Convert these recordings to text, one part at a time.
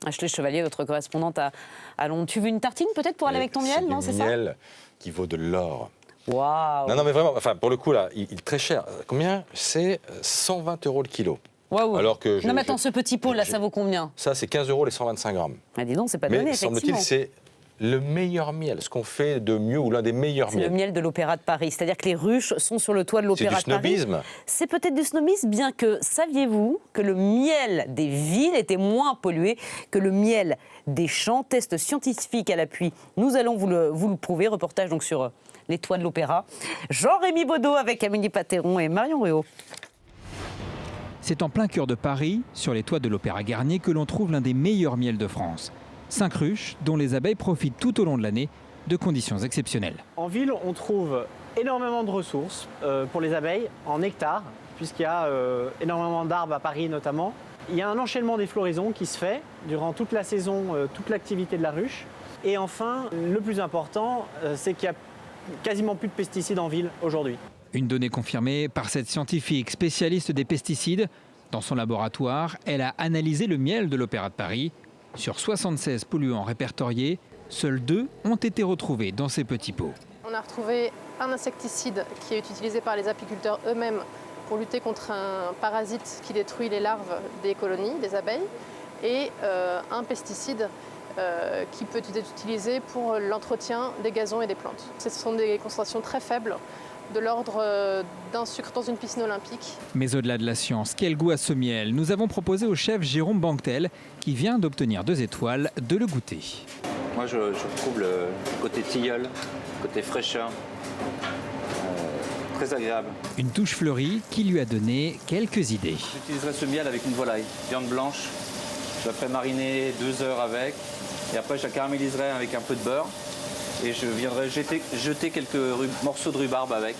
Ashley Chevalier, votre correspondante à Londres. Tu veux une tartine peut-être pour aller avec ton miel, non? C'est ça? Miel qui vaut de l'or. Waouh! Non, mais vraiment, enfin, pour le coup, là, il est très cher. Combien? C'est 120 € le kilo. Waouh! Alors que non, mais attends, ce petit pot, là, ça vaut combien? Ça, c'est 15 € les 125 grammes. Ah, dis donc, c'est pas donné, mais effectivement. semble-t-il, c'est le meilleur miel, ce qu'on fait de mieux ou l'un des meilleurs miels. C'est le miel de l'Opéra de Paris, c'est-à-dire que les ruches sont sur le toit de l'Opéra de Paris. C'est du snobisme. C'est peut-être du snobisme, bien que, saviez-vous que le miel des villes était moins pollué que le miel des champs? Test scientifique à l'appui. Nous allons vous le prouver. Reportage donc sur les toits de l'Opéra. Jean-Rémy Baudot avec Amélie Patéron et Marion Réau. C'est en plein cœur de Paris, sur les toits de l'Opéra Garnier, que l'on trouve l'un des meilleurs miels de France. 5 ruches dont les abeilles profitent tout au long de l'année de conditions exceptionnelles. En ville, on trouve énormément de ressources pour les abeilles en nectar, puisqu'il y a énormément d'arbres à Paris notamment. Il y a un enchaînement des floraisons qui se fait durant toute la saison, toute l'activité de la ruche. Et enfin, le plus important, c'est qu'il n'y a quasiment plus de pesticides en ville aujourd'hui. Une donnée confirmée par cette scientifique spécialiste des pesticides. Dans son laboratoire, elle a analysé le miel de l'Opéra de Paris. Sur 76 polluants répertoriés, seuls 2 ont été retrouvés dans ces petits pots. On a retrouvé un insecticide qui est utilisé par les apiculteurs eux-mêmes pour lutter contre un parasite qui détruit les larves des colonies, des abeilles, et un pesticide qui peut être utilisé pour l'entretien des gazons et des plantes. Ce sont des concentrations très faibles, de l'ordre d'un sucre dans une piscine olympique. Mais au-delà de la science, quel goût a ce miel? Nous avons proposé au chef Jérôme Banquetel, qui vient d'obtenir 2 étoiles, de le goûter. Moi, je trouve le côté tilleul, le côté fraîcheur, très agréable. Une touche fleurie qui lui a donné quelques idées. J'utiliserai ce miel avec une volaille, viande blanche. Je la ferai mariner 2 heures avec, et après je la caraméliserai avec un peu de beurre. Et je viendrai jeter quelques morceaux de rhubarbe avec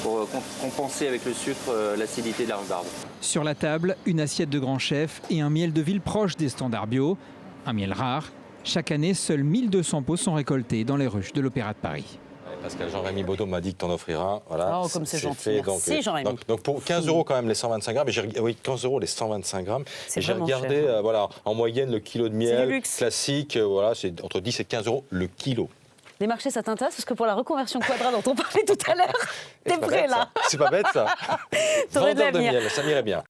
pour compenser avec le sucre l'acidité de la rhubarbe. Sur la table, une assiette de grand chef et un miel de ville proche des standards bio. Un miel rare. Chaque année, seuls 1200 pots sont récoltés dans les ruches de l'Opéra de Paris. Pascal, Jean-Rémy Baudot m'a dit que tu en offriras. Voilà, oh, comme c'est gentil. Fait, merci, Jean-Rémy. Donc pour 15 € quand même les 125 grammes, oui, 15 € les 125 grammes. Et j'ai regardé, voilà, en moyenne, le kilo de miel classique, voilà, c'est entre 10 et 15 € le kilo. Les marchés, ça t'intéresse? Parce que pour la reconversion Quadra dont on parlait tout à l'heure, t'es prêt là. C'est pas bête ça. Vendeur de miel, ça m'irait bien.